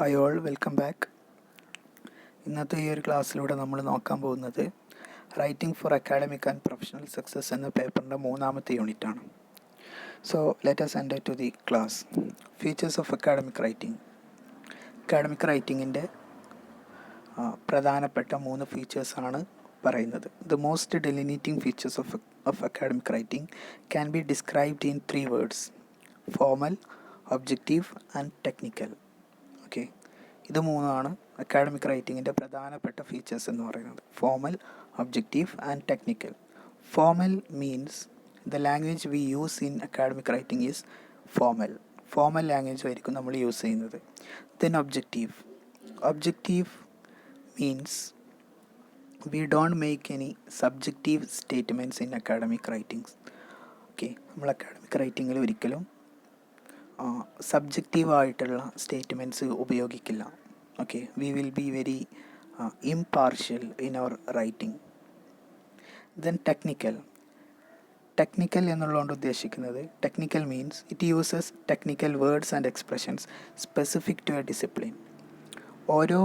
Hi all, welcome back. ഇന്നത്തെ ഈ ഒരു ക്ലാസ്സിലൂടെ നമ്മൾ നോക്കാൻ പോകുന്നത് writing for academic and professional success എന്ന പേപ്പറിൻ്റെ 3ാമത്തെ യൂണിറ്റാണ്. So let us enter to the class. Features of academic writing. Academic റൈറ്റിങ്ങിൻ്റെ പ്രധാനപ്പെട്ട 3 ഫീച്ചേഴ്സാണ് പറയുന്നത്. The most delineating features of academic writing can be described in 3 words: formal, objective and technical. Okay, ഇത് 3 academic റൈറ്റിങ്ങിൻ്റെ പ്രധാനപ്പെട്ട ഫീച്ചേഴ്സ് എന്ന് പറയുന്നത്: formal, objective and technical. Formal means the language we use in academic writing is formal language ആയിരിക്കും നമ്മൾ use ചെയ്യുന്നത്. Then objective means we don't make any subjective statements in academic writings. Okay, നമ്മൾ academic റൈറ്റിങ്ങിൽ ഒരിക്കലും സബ്ജക്റ്റീവായിട്ടുള്ള statements ഉപയോഗിക്കില്ല. Okay, we will be very impartial in our writing. Then technical എന്നുള്ളതുകൊണ്ട് ഉദ്ദേശിക്കുന്നത്, technical means it uses technical words and expressions specific to a discipline. ഓരോ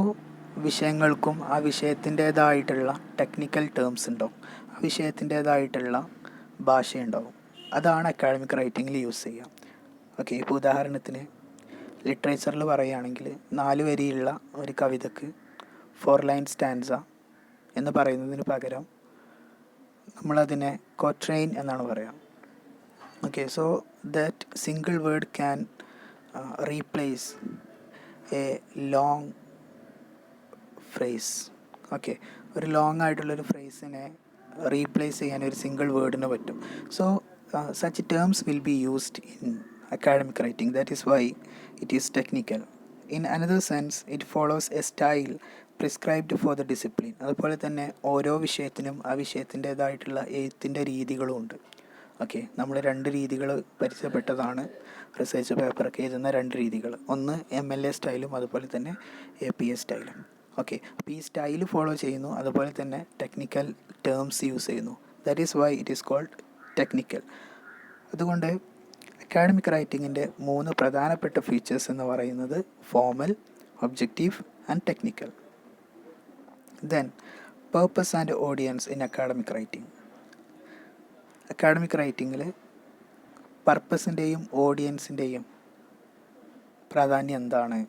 വിഷയങ്ങൾക്കും ആ വിഷയത്തിൻ്റേതായിട്ടുള്ള ടെക്നിക്കൽ ടേംസ് ഉണ്ടാവും, ആ വിഷയത്തിൻ്റേതായിട്ടുള്ള ഭാഷയുണ്ടാവും. അതാണ് അക്കാഡമിക് റൈറ്റിങ്ങിൽ യൂസ് ചെയ്യുക. ഓക്കെ, ഇപ്പോൾ ഉദാഹരണത്തിന് ലിറ്ററേച്ചറിൽ പറയുകയാണെങ്കിൽ 4 വരിയുള്ള ഒരു കവിതയ്ക്ക് 4 ലൈൻ സ്റ്റാൻസ എന്ന് പറയുന്നതിന് പകരം നമ്മളതിനെ ക്വട്രെയിൻ എന്നാണ് പറയുക. Okay, so that single word can replace A long phrase. Okay, ഒരു ലോങ് ആയിട്ടുള്ളൊരു ഫ്രേസിനെ റീപ്ലേസ് ചെയ്യാൻ ഒരു സിംഗിൾ വേർഡിന് പറ്റും. So such terms will be used in academic writing. That is why it is technical. In another sense, it follows a style prescribed for the discipline. അതുപോലെ തന്നെ ഓരോ വിഷയത്തിനും ആ വിഷയത്തിൻ്റേതായിട്ടുള്ള എഴുത്തിൻ്റെ രീതികളുമുണ്ട്. ഓക്കെ, നമ്മൾ 2 രീതികൾ പരിചയപ്പെട്ടതാണ് റിസർച്ച് പേപ്പറൊക്കെ എഴുതുന്ന 2 രീതികൾ. ഒന്ന് MLA സ്റ്റൈലും അതുപോലെ തന്നെ APA സ്റ്റൈലും. ഓക്കെ, അപ്പോൾ ഈ സ്റ്റൈൽ ഫോളോ ചെയ്യുന്നു, അതുപോലെ തന്നെ ടെക്നിക്കൽ ടേംസ് യൂസ് ചെയ്യുന്നു. That is why it is called technical. അതുകൊണ്ട് അക്കാഡമിക് റൈറ്റിങ്ങിൻ്റെ 3 പ്രധാനപ്പെട്ട ഫീച്ചേഴ്സ് എന്ന് പറയുന്നത് formal, objective and technical. Then purpose and audience in academic writing. Academic റൈറ്റിങ്ങിൽ പർപ്പസിൻ്റെയും ഓഡിയൻസിൻ്റെയും പ്രാധാന്യം എന്താണ്?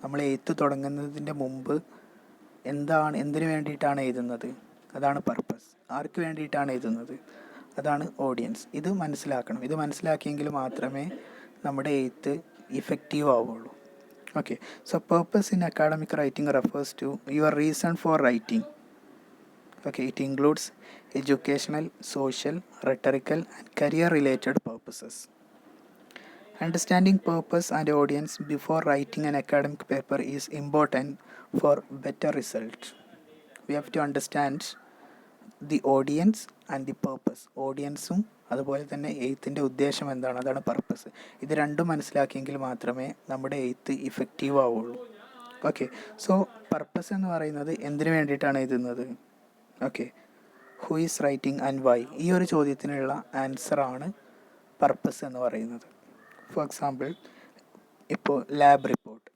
നമ്മൾ എഴുത്ത് തുടങ്ങുന്നതിൻ്റെ മുമ്പ് എന്തിനു വേണ്ടിയിട്ടാണ് എഴുതുന്നത്? അതാണ് പർപ്പസ്. ആർക്ക് വേണ്ടിയിട്ടാണ് എഴുതുന്നത്? അതാണ് ഓഡിയൻസ്. ഇത് മനസ്സിലാക്കണം. ഇത് മനസ്സിലാക്കിയെങ്കിൽ മാത്രമേ നമ്മുടെ എഴുത്ത് ഇഫക്റ്റീവ് ആവുള്ളൂ. Okay, so purpose in academic writing refers to your reason for writing. Okay, it includes educational, social, rhetorical and career related purposes. Understanding purpose and audience before writing an academic paper is important for better results. We have to understand the audience and the purpose. ഓഡിയൻസും അതുപോലെ തന്നെ എഴുത്തിൻ്റെ ഉദ്ദേശം എന്താണ്, അതാണ് purpose. ഇത് രണ്ടും മനസ്സിലാക്കിയെങ്കിൽ മാത്രമേ നമ്മുടെ എഴുത്ത് ഇഫക്റ്റീവ് ആവുള്ളൂ. ഓക്കെ, സോ പർപ്പസ് എന്ന് പറയുന്നത് എന്തിനു വേണ്ടിയിട്ടാണ് എഴുതുന്നത്? Okay, who is writing and why? ഈ ഒരു ചോദ്യത്തിനുള്ള ആൻസറാണ് പർപ്പസ് എന്ന് പറയുന്നത്. ഫോർ എക്സാമ്പിൾ, ഇപ്പോൾ ലാബ് റിപ്പോർട്ട്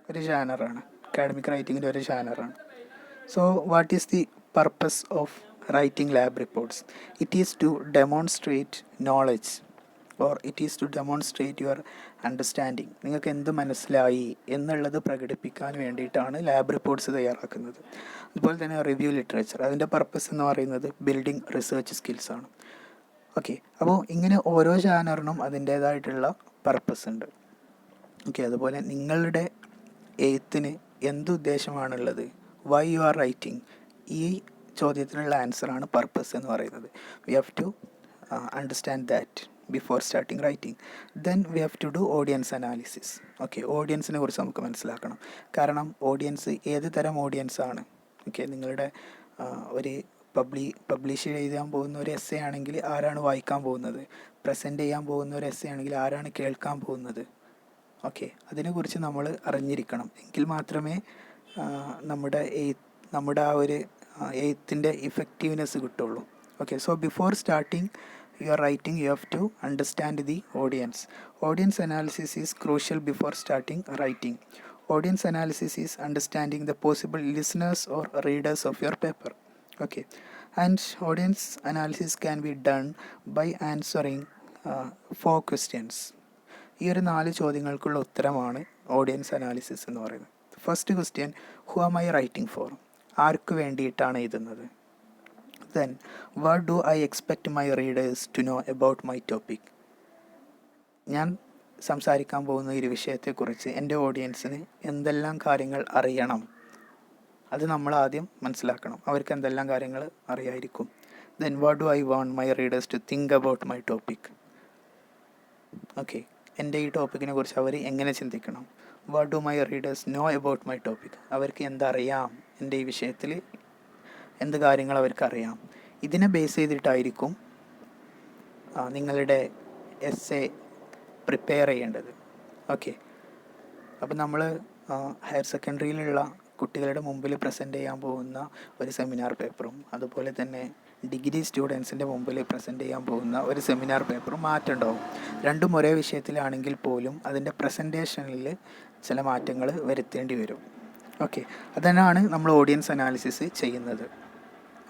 ഒരു ജാനറാണ്, അക്കാഡമിക് റൈറ്റിങ്ങിൻ്റെ ഒരു ജാനറാണ്. So what is the purpose of writing lab reports? It is to demonstrate knowledge, or it is to demonstrate your understanding. നിങ്ങൾക്ക് എന്ത് മനസ്സിലായി എന്നുള്ളത് പ്രകടിപ്പിക്കാൻ വേണ്ടിയിട്ടാണ് ലാബ് റിപ്പോർട്ട്സ് തയ്യാറാക്കുന്നത്. അതുപോലെ തന്നെ റിവ്യൂ ലിറ്ററേച്ചർ, അതിൻ്റെ പർപ്പസ് എന്ന് പറയുന്നത് ബിൽഡിംഗ് റിസർച്ച് സ്കിൽസാണ്. ഓക്കെ, അപ്പോൾ ഇങ്ങനെ ഓരോ ജാനറിനും അതിൻ്റേതായിട്ടുള്ള പർപ്പസ് ഉണ്ട്. ഓക്കെ, അതുപോലെ നിങ്ങളുടെ എഴുത്തിന് എന്ത് ഉദ്ദേശമാണുള്ളത്? Why you are writing? ഈ ചോദ്യത്തിനുള്ള ആൻസറാണ് പർപ്പസ് എന്ന് പറയുന്നത്. We have to understand that before starting writing. Then we have to do audience analysis. Okay, ഓഡിയൻസിനെ കുറിച്ച് നമുക്ക് മനസ്സിലാക്കണം. കാരണം ഓഡിയൻസ് ഏത് തരം ഓഡിയൻസാണ്? ഓക്കെ, നിങ്ങളുടെ ഒരു പബ്ലിഷ് ചെയ്യാൻ പോകുന്ന ഒരു എസ്സേ ആണെങ്കിൽ ആരാണ് വായിക്കാൻ പോകുന്നത്? പ്രസൻറ്റ് ചെയ്യാൻ പോകുന്ന ഒരു എസ്സേ ആണെങ്കിൽ ആരാണ് കേൾക്കാൻ പോകുന്നത്? ഓക്കെ, അതിനെക്കുറിച്ച് നമ്മൾ അറിഞ്ഞിരിക്കണം. എങ്കിൽ മാത്രമേ നമ്മുടെ ആ ഒരു എഴുത്തിൻ്റെ ഇഫക്റ്റീവ്നെസ് കിട്ടുള്ളൂ. Okay, so before starting your writing you have to understand the audience. Audience analysis is crucial before starting writing. Audience analysis is understanding the possible listeners or readers of your paper. Okay, and audience analysis can be done by answering 4 questions. ഈ ഒരു 4 ചോദ്യങ്ങൾക്കുള്ള ഉത്തരമാണ് audience analysis എന്ന് പറയുന്നത്. First question, who am I writing for? ആർക്ക് വേണ്ടിയിട്ടാണ് എഴുതുന്നത്? Then, what do I expect my readers to know about my topic? ഞാൻ സംസാരിക്കാൻ പോകുന്ന ഈ വിഷയത്തെക്കുറിച്ച് എൻ്റെ ഓഡിയൻസിന് എന്തെല്ലാം കാര്യങ്ങൾ അറിയണം, അത് നമ്മൾ ആദ്യം മനസ്സിലാക്കണം. അവർക്ക് എന്തെല്ലാം കാര്യങ്ങൾ അറിയായിരിക്കും. Then, what do I want my readers to think about my topic? Okay, എൻ്റെ ഈ ടോപ്പിക്കിനെ കുറിച്ച് അവർ എങ്ങനെ ചിന്തിക്കണം? What do my readers know about my topic? അവർക്ക് എന്തറിയാം, എൻ്റെ ഈ വിഷയത്തിൽ എന്ത് കാര്യങ്ങൾ അവർക്കറിയാം? ഇതിനെ ബേസ് ചെയ്തിട്ടായിരിക്കും നിങ്ങളുടെ എസ്സേ പ്രിപ്പയർ ചെയ്യേണ്ടത്. ഓക്കെ, അപ്പോൾ നമ്മൾ ഹയർ സെക്കൻഡറിയിലുള്ള കുട്ടികളുടെ മുമ്പിൽ പ്രസൻറ്റ് ചെയ്യാൻ പോകുന്ന ഒരു സെമിനാർ പേപ്പറും അതുപോലെ തന്നെ ഡിഗ്രി സ്റ്റുഡൻസിൻ്റെ മുമ്പിൽ പ്രസൻറ്റ് ചെയ്യാൻ പോകുന്ന ഒരു സെമിനാർ പേപ്പറും മാറ്റമുണ്ടാവും. രണ്ടും ഒരേ വിഷയത്തിലാണെങ്കിൽ പോലും അതിൻ്റെ പ്രസൻറ്റേഷനിൽ ചില മാറ്റങ്ങൾ വരുത്തേണ്ടി വരും. ഓക്കെ, അതിനാണ് നമ്മൾ ഓഡിയൻസ് അനാലിസിസ് ചെയ്യുന്നത്.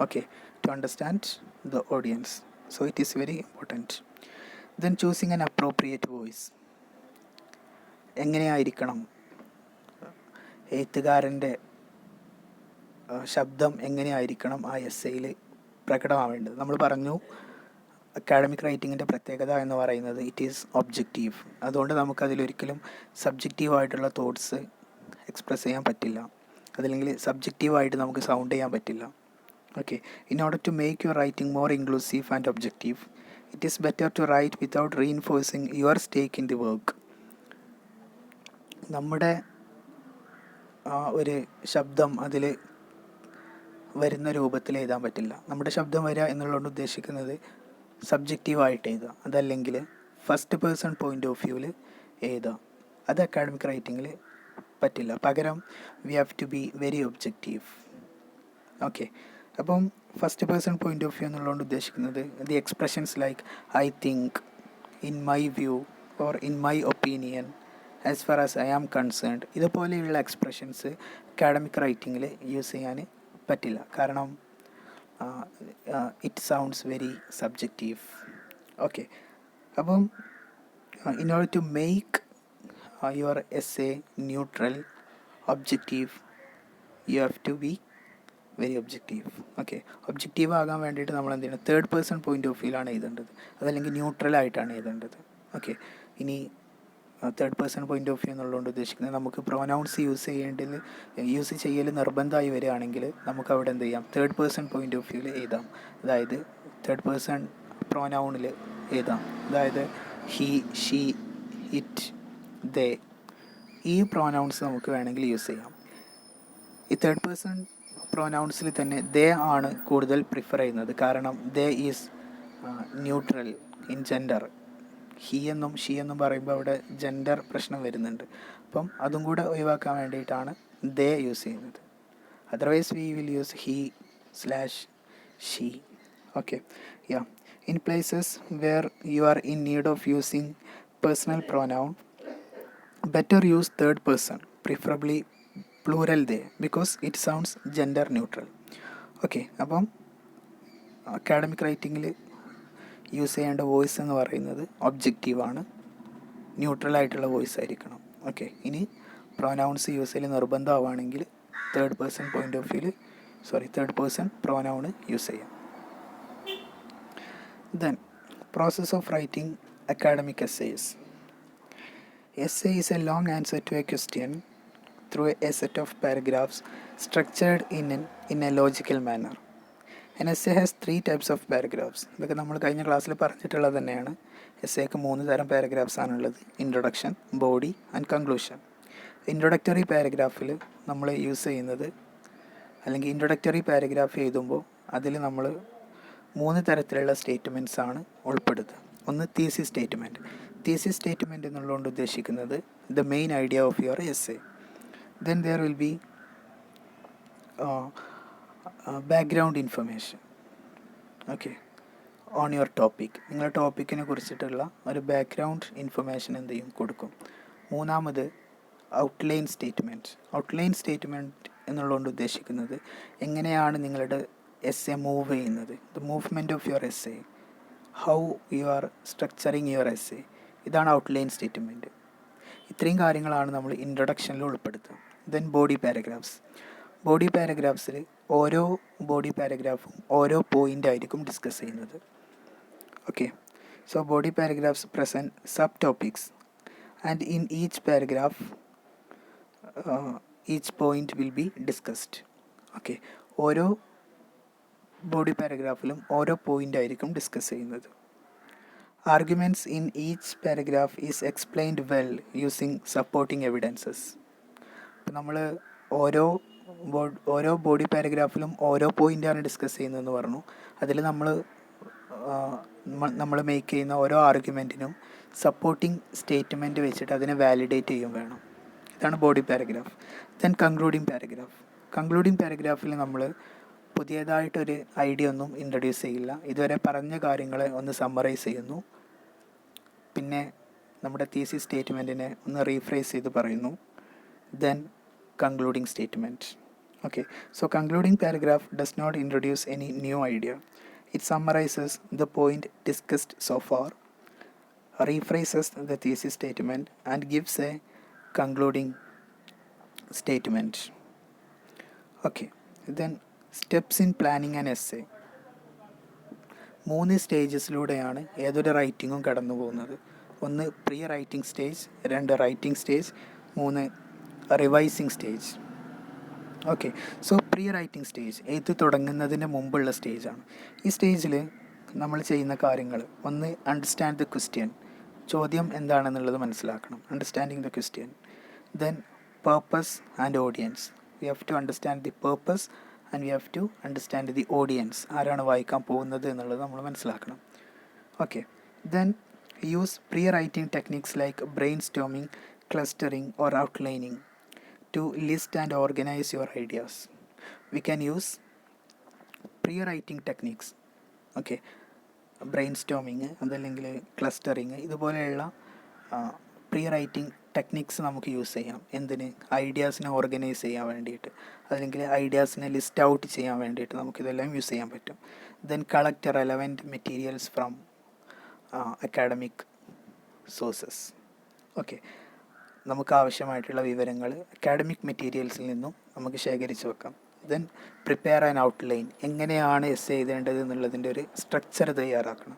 Okay, to understand the audience, so it is very important. Then, choosing an appropriate voice. എങ്ങനെയായിരിക്കണം എഴുത്തുകാരൻ്റെ ശബ്ദം, എങ്ങനെയായിരിക്കണം ആ എസ്സേയിൽ പ്രകടമാവേണ്ടത്? നമ്മൾ പറഞ്ഞു, അക്കാഡമിക് റൈറ്റിങ്ങിൻ്റെ പ്രത്യേകത എന്ന് പറയുന്നത് ഇറ്റ് ഈസ് ഒബ്ജക്റ്റീവ്. അതുകൊണ്ട് നമുക്കതിലൊരിക്കലും സബ്ജക്റ്റീവായിട്ടുള്ള തോട്ട്സ് എക്സ്പ്രസ് ചെയ്യാൻ പറ്റില്ല, അതല്ലെങ്കിൽ സബ്ജക്റ്റീവായിട്ട് നമുക്ക് സൗണ്ട് ചെയ്യാൻ പറ്റില്ല. Okay, in order to make your writing more inclusive and objective, it is better to write without reinforcing your stake in the work. നമ്മുടെ ഒരു ശബ്ദം അതിൽ വരുന്ന രൂപത്തിൽ എഴുതാൻ പറ്റില്ല. നമ്മുടെ ശബ്ദം വരിക എന്നുള്ളതുകൊണ്ട് ഉദ്ദേശിക്കുന്നത് സബ്ജക്റ്റീവായിട്ട് എഴുതുക, അതല്ലെങ്കിൽ ഫസ്റ്റ് പേഴ്സൺ പോയിൻ്റ് ഓഫ് വ്യൂവിൽ എഴുതുക. അത് അക്കാഡമിക് റൈറ്റിങ്ങിൽ പറ്റില്ല. പകരം we have to be very objective. Okay, അപ്പം first person point of view എന്നുള്ളതുകൊണ്ട് ഉദ്ദേശിക്കുന്നത് the expressions like I think, in my view or in my opinion, as far as I am concerned, ഇതുപോലെയുള്ള expressions academic റൈറ്റിങ്ങിൽ use ചെയ്യാൻ പറ്റില്ല. കാരണം it sounds very subjective. Okay, അപ്പം in order to make your essay neutral, objective, you have to be very objective. Okay, objective ആകാൻ വേണ്ടിയിട്ട് നമ്മൾ എന്ത് ചെയ്യണം? തേർഡ് പേഴ്സൺ പോയിൻ്റ് ഓഫ് വ്യൂവിലാണ് എഴുതേണ്ടത്, അതല്ലെങ്കിൽ ന്യൂട്രലായിട്ടാണ് എഴുതേണ്ടത്. ഓക്കെ, ഇനി third person point of view എന്നുള്ളതുകൊണ്ട് ഉദ്ദേശിക്കുന്നത് നമുക്ക് പ്രൊനൗൺസ് യൂസ് ചെയ്യൽ നിർബന്ധമായി വരികയാണെങ്കിൽ നമുക്ക് അവിടെ എന്ത് ചെയ്യാം? തേർഡ് പേഴ്സൺ പോയിൻ്റ് ഓഫ് വ്യൂവിൽ എഴുതാം. അതായത് തേർഡ് പേഴ്സൺ പ്രൊനൗണിൽ എഴുതാം. അതായത് ഹി, ഷീ, ഇറ്റ്, ദേ, ഈ പ്രൊനൗൺസ് നമുക്ക് വേണമെങ്കിൽ യൂസ് ചെയ്യാം. ഈ തേർഡ് പേഴ്സൺ പ്രൊനൗൺസിൽ തന്നെ ദേ ആണ് കൂടുതൽ പ്രിഫർ ചെയ്യുന്നത്. കാരണം they is neutral in gender. He എന്നും ഷീ എന്നും പറയുമ്പോൾ അവിടെ ജെൻഡർ പ്രശ്നം വരുന്നുണ്ട്. അപ്പം അതും കൂടെ ഒഴിവാക്കാൻ വേണ്ടിയിട്ടാണ് ദേ യൂസ് ചെയ്യുന്നത്. Otherwise we will use he slash she. Okay, yeah, in places wear you are in need of using personal pronoun, better use third person, preferably plural they, because it sounds gender neutral. Okay, അപ്പം academic റൈറ്റിങ്ങിൽ use ചെയ്യേണ്ട voice എന്ന് പറയുന്നത് ഒബ്ജക്റ്റീവാണ്, ന്യൂട്രലായിട്ടുള്ള voice ആയിരിക്കണം. Okay, ഇനി pronounce use ചെയ്യൽ നിർബന്ധമാവുകയാണെങ്കിൽ third person point of വ്യൂവിൽ third person പ്രൊനൗണ് use ചെയ്യാം. Then, process of writing academic essays. Essay is a long answer to a question through a set of paragraphs structured in a logical manner. An essay has 3 types of paragraphs. ഇതൊക്കെ നമ്മൾ കഴിഞ്ഞ ക്ലാസ്സിൽ പറഞ്ഞിട്ടുള്ളത് തന്നെയാണ്. എസ്സേക്ക് 3 തരം paragraphs ആണുള്ളത്: introduction, body and conclusion. Introductory പാരഗ്രാഫിൽ നമ്മൾ യൂസ് ചെയ്യുന്നത്, അല്ലെങ്കിൽ ഇൻട്രൊഡക്ടറി പാരഗ്രാഫ് എഴുതുമ്പോൾ അതിൽ നമ്മൾ 3 തരത്തിലുള്ള സ്റ്റേറ്റ്മെൻറ്റ്സ് ആണ് ഉൾപ്പെടുത്തുക. ഒന്ന് തീസിസ് സ്റ്റേറ്റ്മെൻറ്റ്. തീസിസ് സ്റ്റേറ്റ്മെൻറ്റ് എന്നുള്ളതുകൊണ്ട് ഉദ്ദേശിക്കുന്നത് the main idea of your essay. Then there will be background information. Okay, on your topic. നിങ്ങളുടെ ടോപ്പിക്കിനെ കുറിച്ചിട്ടുള്ള ഒരു ബാക്ക്ഗ്രൗണ്ട് ഇൻഫർമേഷൻ എന്ത് ചെയ്യും? കൊടുക്കും. മൂന്നാമത് ഔട്ട്ലൈൻ സ്റ്റേറ്റ്മെൻറ്റ്. ഔട്ട്ലൈൻ സ്റ്റേറ്റ്മെൻറ്റ് എന്നുള്ളതുകൊണ്ട് ഉദ്ദേശിക്കുന്നത് എങ്ങനെയാണ് നിങ്ങളുടെ എസ് എ മൂവ് ചെയ്യുന്നത്, the movement of your S A, how you are structuring your S A. ഇതാണ് ഔട്ട്ലൈൻ സ്റ്റേറ്റ്മെൻറ്റ്. ഇത്രയും കാര്യങ്ങളാണ് നമ്മൾ ഇൻട്രൊഡക്ഷനിൽ ഉൾപ്പെടുത്തുക. Then body paragraphs. ബോഡി പാരഗ്രാഫ്സിൽ ഓരോ ബോഡി പാരഗ്രാഫും ഓരോ പോയിൻ്റ് ആയിരിക്കും ഡിസ്കസ് ചെയ്യുന്നത്. Okay, so body paragraphs present sub topics and in each paragraph each point will be discussed. Okay, ഓരോ ബോഡി പാരഗ്രാഫിലും ഓരോ പോയിൻ്റ് ആയിരിക്കും ഡിസ്കസ് ചെയ്യുന്നത്. Arguments in each paragraph is explained well using supporting evidences. ഇപ്പം നമ്മൾ ഓരോ body പാരഗ്രാഫിലും ഓരോ പോയിൻ്റാണ് discuss ചെയ്യുന്നതെന്ന് പറഞ്ഞു. അതിൽ നമ്മൾ മേക്ക് ചെയ്യുന്ന ഓരോ ആർഗ്യുമെൻറ്റിനും സപ്പോർട്ടിംഗ് സ്റ്റേറ്റ്മെൻറ്റ് വെച്ചിട്ട് അതിനെ വാലിഡേറ്റ് ചെയ്യും വേണം. ഇതാണ് body paragraph. Then concluding paragraph. Concluding പാരഗ്രാഫിൽ നമ്മൾ പുതിയതായിട്ടൊരു ഐഡിയ ഒന്നും ഇൻട്രൊഡ്യൂസ് ചെയ്യില്ല. ഇതുവരെ പറഞ്ഞ കാര്യങ്ങളെ ഒന്ന് സമ്മറൈസ് ചെയ്യുന്നു. പിന്നെ നമ്മുടെ തീസിസ് സ്റ്റേറ്റ്മെൻറ്റിനെ ഒന്ന് റീഫ്രേസ് ചെയ്ത് പറയുന്നു. Then concluding statement. Okay, so concluding paragraph does not introduce any new idea. It summarizes the point discussed so far, rephrases the thesis statement and gives a concluding statement. Okay, then steps in planning and essay. 3 സ്റ്റേജസിലൂടെയാണ് ഏതൊരു റൈറ്റിങ്ങും കടന്നു പോകുന്നത്. 1 pre writing stage, 2 writing stage, 3 revising stage. Okay, so pre writing stage എഴുത്ത് തുടങ്ങുന്നതിന് മുമ്പുള്ള സ്റ്റേജാണ്. ഈ സ്റ്റേജിൽ നമ്മൾ ചെയ്യുന്ന കാര്യങ്ങൾ, 1 അണ്ടർസ്റ്റാൻഡ് ദ ക്വസ്റ്റ്യൻ, ചോദ്യം എന്താണെന്നുള്ളത് മനസ്സിലാക്കണം, understanding the question. Then purpose and audience. We have to understand the purpose and we have to understand the audience. ആരാണ് വായിക്കാൻ പോകുന്നത് എന്നുള്ളത് നമ്മൾ മനസ്സിലാക്കണം. Okay, then use prewriting techniques like brainstorming, clustering or outlining to list and organise your ideas. We can use prewriting techniques. Okay, brainstorming അതല്ലെങ്കിൽ clustering, ഇതുപോലെയുള്ള prewriting techniques നമുക്ക് use ചെയ്യാം. എന്തിന്? ഐഡിയാസിനെ organise ചെയ്യാൻ വേണ്ടിയിട്ട്, അല്ലെങ്കിൽ ഐഡിയാസിനെ list out ചെയ്യാൻ വേണ്ടിയിട്ട് നമുക്കിതെല്ലാം യൂസ് ചെയ്യാൻ പറ്റും. Then collect relevant materials from academic sources. Okay, നമുക്ക് ആവശ്യമായിട്ടുള്ള വിവരങ്ങൾ അക്കാഡമിക് മെറ്റീരിയൽസിൽ നിന്നും നമുക്ക് ശേഖരിച്ച് വെക്കാം. Then prepare an outline. എങ്ങനെയാണ് എസ്സേ എഴുതേണ്ടത് എന്നുള്ളതിൻ്റെ ഒരു സ്ട്രക്ചർ തയ്യാറാക്കണം.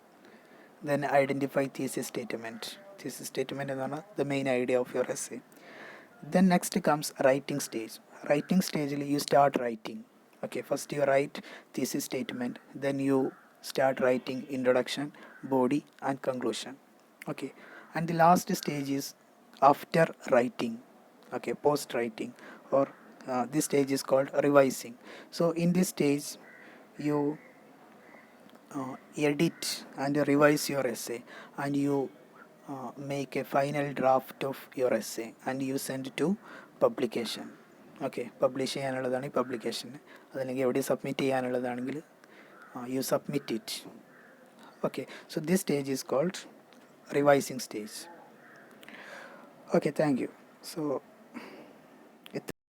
Then identify thesis statement. Thesis statement എന്ന് പറഞ്ഞാൽ the main idea of your essay. Then next comes writing stage. Writing stage you start writing. Okay, first you write thesis statement, then you start writing introduction, body and conclusion. Okay, and the last stage is after writing. Okay, post writing, or this stage is called revising. So in this stage you edit and revise your essay, and you make a final draft of your essay and you send to publication. Okay, publish ചെയ്യാനുള്ളതാണ് ഈ publication. അതല്ലെങ്കിൽ എവിടെ submit ചെയ്യാനുള്ളതാണെങ്കിൽ you submit it. Okay, so this stage is called revising stage. Okay, thank you. So